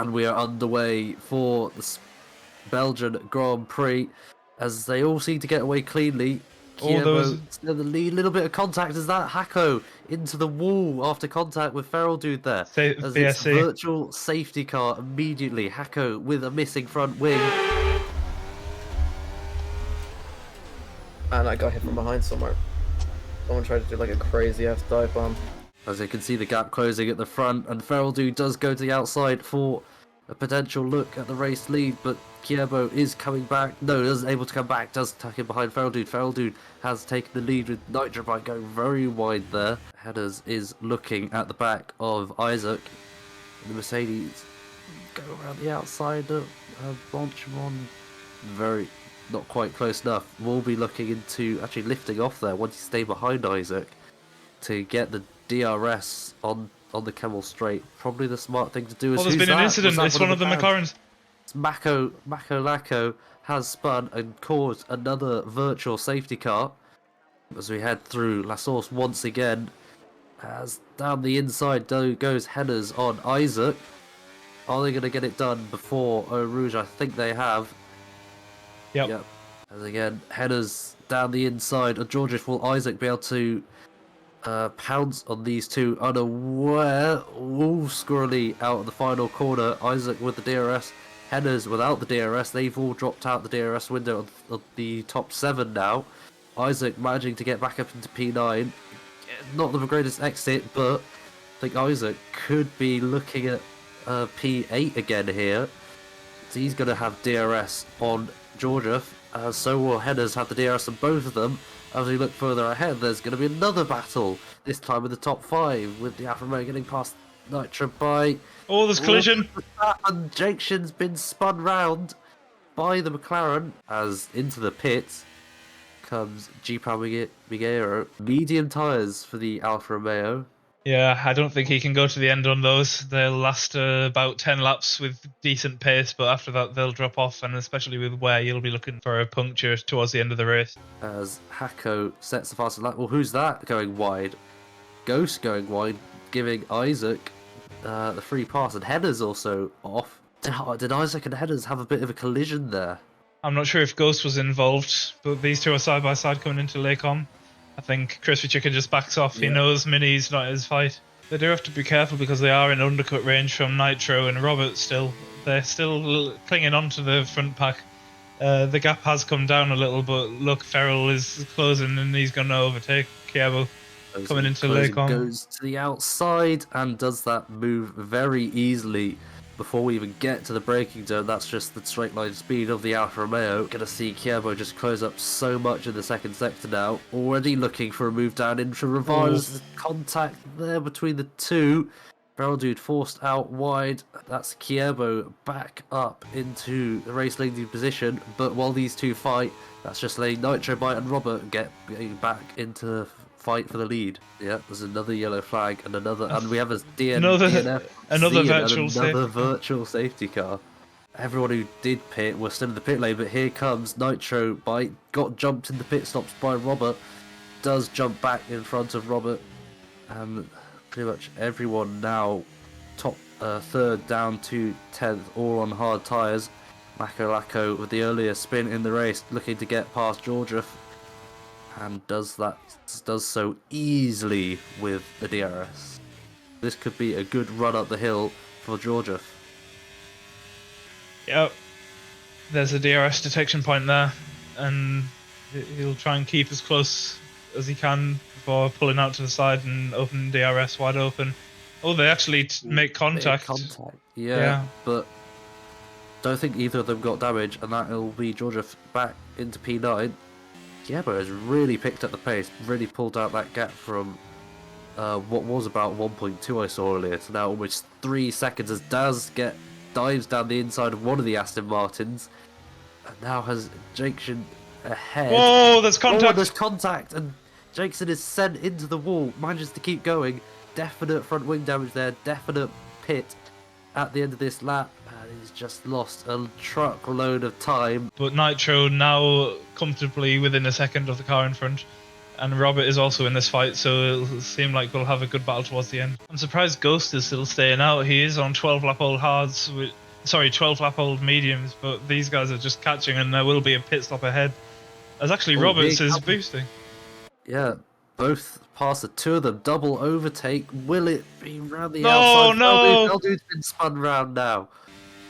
And we are underway for the Belgian Grand Prix, as they all seem to get away cleanly. Kievo still the lead, little bit of contact. Is that Hako into the wall after contact with Feral Dude there? As it's virtual safety car immediately. Hako with a missing front wing. And I got hit from behind somewhere. Someone tried to do like a crazy ass dive bomb. As you can see the gap closing at the front, and Feral Dude does go to the outside for a potential look at the race lead, but Kievo is coming back. No, isn't able to come back. Does tuck in behind Feral Dude. Feral Dude has taken the lead with Nitro Bike going very wide there. Headers is looking at the back of Isaac. The Mercedes go around the outside of Bonchimon. Very not quite close enough. We'll be looking into actually lifting off there once you stay behind Isaac to get the DRS on the Camel Straight. Probably the smart thing to do. There's been an incident. It's one of the McLarens. Mako Lako has spun and caused another virtual safety car as we head through La Source once again. As down the inside goes Headers on Isaac. Are they going to get it done before Eau Rouge? I think they have. Yep. As again, Headers down the inside. Or Georgief, will Isaac be able to pounce on these two unaware? All squirrely out of the final corner. Isaac with the DRS. Headers without the DRS. They've all dropped out the DRS window of the top 7 now. Isaac managing to get back up into P9. Not the greatest exit, but I think Isaac could be looking at P8 again here. So he's going to have DRS on Georgief. So will Headers have the DRS on both of them. As we look further ahead, there's going to be another battle. This time in the top 5, with the Alfa Romeo getting past Nitro Bike. Oh, there's collision. And Jackson's been spun round by the McLaren as into the pits comes G-Power Miguero. Medium tyres for the Alfa Romeo. Yeah, I don't think he can go to the end on those. They'll last about 10 laps with decent pace, but after that they'll drop off, and especially with Ware, you'll be looking for a puncture towards the end of the race. As Hako sets the fastest lap. Well, who's that going wide? Ghost going wide, giving Isaac the free pass, and Headers also off. Did Isaac and Headers have a bit of a collision there? I'm not sure if Ghost was involved, but these two are side by side coming into Lacom. I think Crispy Chicken just backs off. Yeah. He knows Mini's not his fight. They do have to be careful because they are in undercut range from Nitro and Robert still. They're still clinging on to the front pack. The gap has come down a little, but look, Feral is closing and he's going to overtake Kievo. Coming into Lacom. Goes to the outside and does that move very easily before we even get to the braking zone. That's just the straight line speed of the Alfa Romeo. Gonna see Kievo just close up so much in the second sector now. Already looking for a move down into Rivard's contact there between the two. Feral Dude forced out wide. That's Kievo back up into the race leading position. But while these two fight, that's just letting Nitro Bite and Robert getting back into fight for the lead. Yeah, there's another yellow flag and another, and we have a DNF, another virtual safety car. Everyone who did pit was still in the pit lane, but here comes Nitro Bite. Got jumped in the pit stops by Robert. Does jump back in front of Robert, and pretty much everyone now top 3rd down to 10th, all on hard tyres. Mako Lako with the earlier spin in the race, looking to get past Georgief, and does so easily with the DRS. This could be a good run up the hill for Georgief. Yep, there's a DRS detection point there, and he'll try and keep as close as he can before pulling out to the side and opening DRS wide open. Oh, they actually make contact. Yeah, but don't think either of them got damage, and that'll be Georgief back into P9. Kievo has really picked up the pace, really pulled out that gap from what was about 1.2 I saw earlier to now almost 3 seconds as Daz dives down the inside of one of the Aston Martins and now has Jackson ahead. Whoa, there's contact! Oh, there's contact, and Jackson is sent into the wall, manages to keep going. Definite front wing damage there, definite pit at the end of this lap. He's just lost a truckload of time. But Nitro now comfortably within a second of the car in front. and Robert is also in this fight, so it'll seem like we'll have a good battle towards the end. I'm surprised Ghost is still staying out. He is on 12 lap old hards, 12 lap old mediums, but these guys are just catching, and there will be a pit stop ahead. As actually Roberts is boosting. Yeah, both past the two of them, double overtake. Will it be round the No, outside? no! Beldu's been spun round now.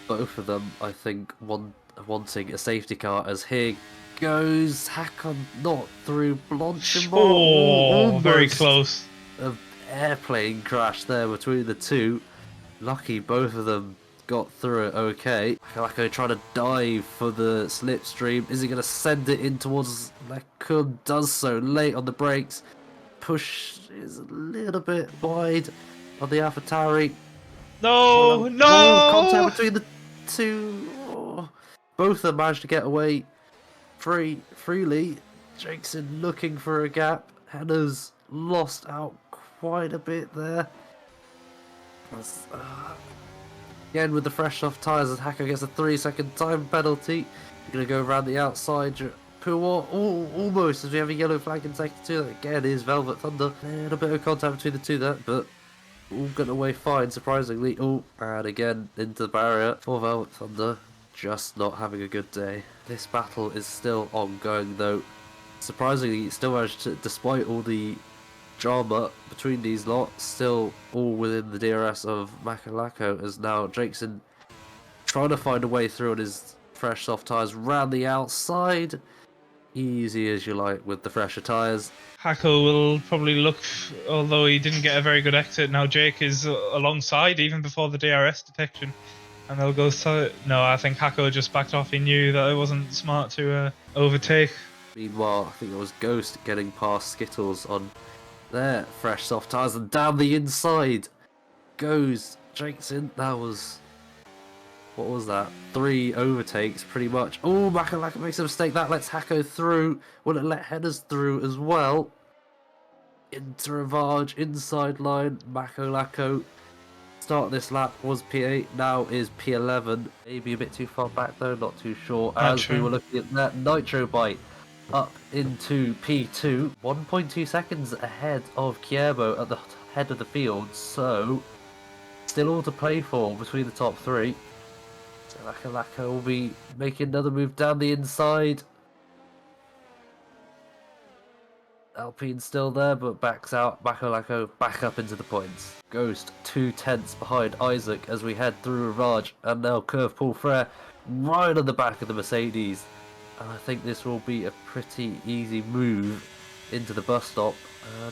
Both of them, I think, wanting a safety car as here goes Hakon not through Blanchimont. Oh, very close. An airplane crash there between the two. Lucky both of them got through it okay. Lacko trying to dive for the slipstream. Is he going to send it in towards Lekun? Does so late on the brakes. Push is a little bit wide on the AlphaTauri. No, no! Contact between the two. Oh. Both of them managed to get away freely. Jackson looking for a gap. Henna's lost out quite a bit there. Again with the fresh off tyres as Hacker gets a 3-second time penalty. You're going to go around the outside. Puwa, almost as we have a yellow flag in sector 2. That again is Velvet Thunder. A little bit of contact between the two there, but all got away fine, surprisingly. Oh, and again into the barrier for Velvet Thunder. Just not having a good day. This battle is still ongoing though. Surprisingly, still managed to, despite all the drama between these lots, still all within the DRS of Makalako, as now Jakeson trying to find a way through on his fresh soft tyres round the outside. Easy as you like with the fresher tyres. Hako will probably look, although he didn't get a very good exit. Now Jake is alongside even before the DRS detection, and they'll go. No, I think Hako just backed off. He knew that it wasn't smart to overtake. Meanwhile, I think it was Ghost getting past Skittles on their fresh soft tyres, and down the inside goes Jakeson. That was, what was that? 3 overtakes pretty much. Oh, Makalaka makes a mistake. That lets Hako through. Will it let Headers through as well? Into Ravage, inside line. Makalako start this lap was P8, now is P11. Maybe a bit too far back though, not too sure. As we were looking at that Nitro Bite up into P2, 1.2 seconds ahead of Kierbo at the head of the field, so still all to play for between the top 3. So Makalaka will be making another move down the inside. Alpine still there, but backs out. Makalako back up into the points. Ghost 2/10 behind Isaac as we head through Ravage, and now Curve Paul Frere right on the back of the Mercedes. And I think this will be a pretty easy move into the bus stop.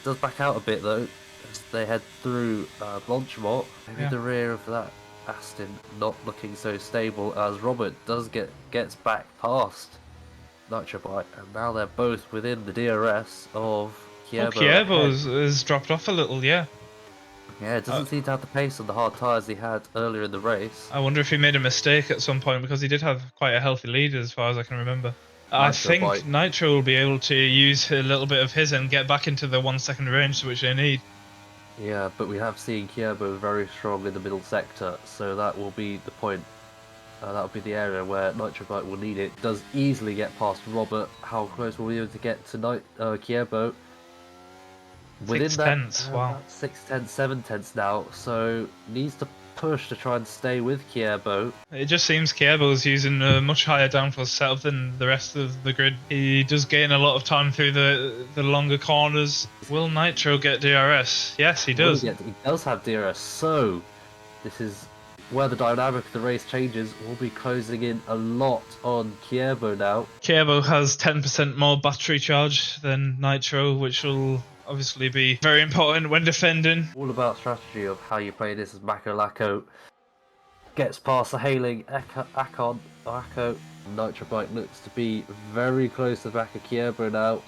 Does back out a bit though as they head through Blanchimont. Maybe the rear of that Aston not looking so stable as Robert does gets back past Nitro Bite, and now they're both within the DRS of Kierbo. Kierbo has dropped off a little, yeah. Yeah, it doesn't seem to have the pace on the hard tyres he had earlier in the race. I wonder if he made a mistake at some point, because he did have quite a healthy lead as far as I can remember. I think Nitro will be able to use a little bit of his and get back into the 1 second range which they need. Yeah, but we have seen Kierbo very strong in the middle sector, so that will be the point. That will be the area where Nitro Bite will need it. Does easily get past Robert. How close will we be able to get to Kierbo? Within 6/10, wow. 6/10, 7/10 now, so needs to push to try and stay with Kierbo. It just seems Kierbo's using a much higher downforce setup than the rest of the grid. He does gain a lot of time through the longer corners. Will Nitro get DRS? Yes, he does. He does have DRS, so this is where the dynamic of the race changes. We'll be closing in a lot on Kierbo now. Kierbo has 10% more battery charge than Nitro, which will obviously be very important when defending. All about strategy of how you play this as Makalako gets past the hailing Akon. Nitro Bike looks to be very close to the back of Kierbo now.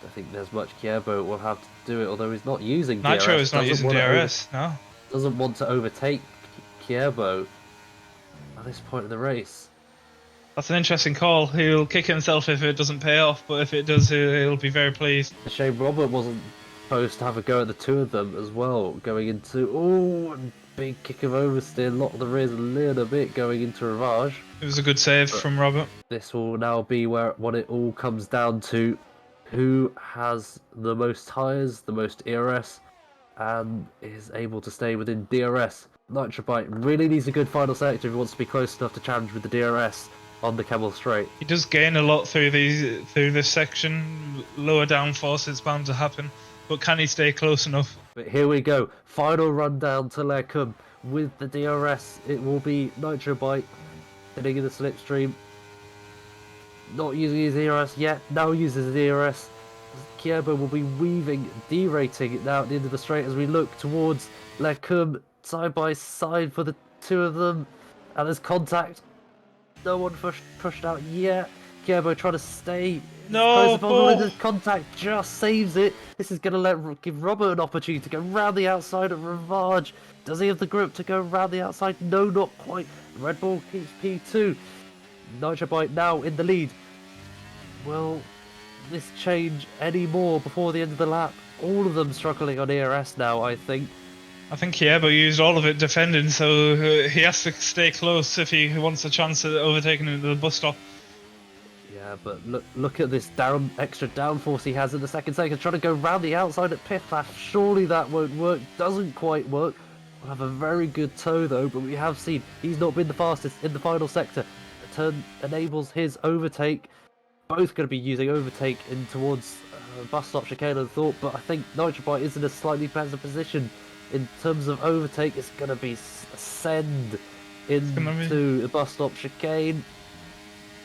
I think there's much Kierbo will have to do it, although he's not using DRS. Nitro is not using DRS, no. Doesn't want to overtake Kierbo at this point in the race. That's an interesting call. He'll kick himself if it doesn't pay off, but if it does, he'll be very pleased. A shame Robert wasn't supposed to have a go at the two of them as well, going into, big kick of oversteer, lock the rears a little bit going into Ravage. It was a good save from Robert. This will now be what it all comes down to. who has the most tyres, the most ERS, and is able to stay within DRS. Nitrobite really needs a good final sector if he wants to be close enough to challenge with the DRS on the Camel Straight. He does gain a lot through this section. Lower downforce, it's bound to happen. But can he stay close enough? But here we go, final rundown to Lecum with the DRS. It will be Nitrobite sitting in the slipstream, not using his DRS yet, now uses the DRS. Kierbo will be weaving, derating it now at the end of the straight as we look towards Lecum, side by side for the two of them, and there's contact. No one pushed out yet. Kierbo trying to stay. No, the contact just saves it. This is going to give Robert an opportunity to go round the outside of Ravage. Does he have the grip to go round the outside? No, not quite. Red Bull keeps P2. Nitrobite now in the lead. Will this change any more before the end of the lap? All of them struggling on ERS now, I think. I think Kierbo used all of it defending, so he has to stay close if he wants a chance at overtaking him at the bus stop. Yeah, but look at this extra downforce he has in the second sector, trying to go round the outside at Pifflaff. Surely that won't work. Doesn't quite work. We'll have a very good toe though, but we have seen he's not been the fastest in the final sector. The turn enables his overtake. Both going to be using overtake in towards bus stop chicane, I thought, but I think Nitrobite is in a slightly better position in terms of overtake. It's going to be send into the bus stop chicane.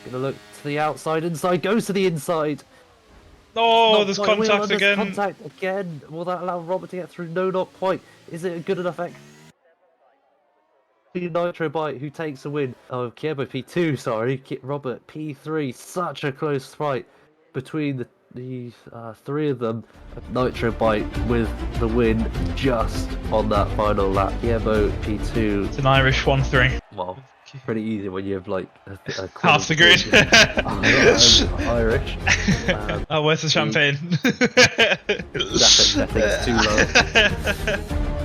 Going to look to the outside, inside, goes to the inside. Oh, there's contact again. Contact again. Will that allow Robert to get through? No, not quite. Is it a good enough Nitrobite who takes a win? Oh, Kierbo P2, sorry. Robert P3. Such a close fight between the three of them. Nitrobite with the win just on that final lap. Kierbo P2. It's an Irish 1-3. Well, pretty easy when you have like a half the grid. Irish. Oh, where's the champagne? That thing's too low.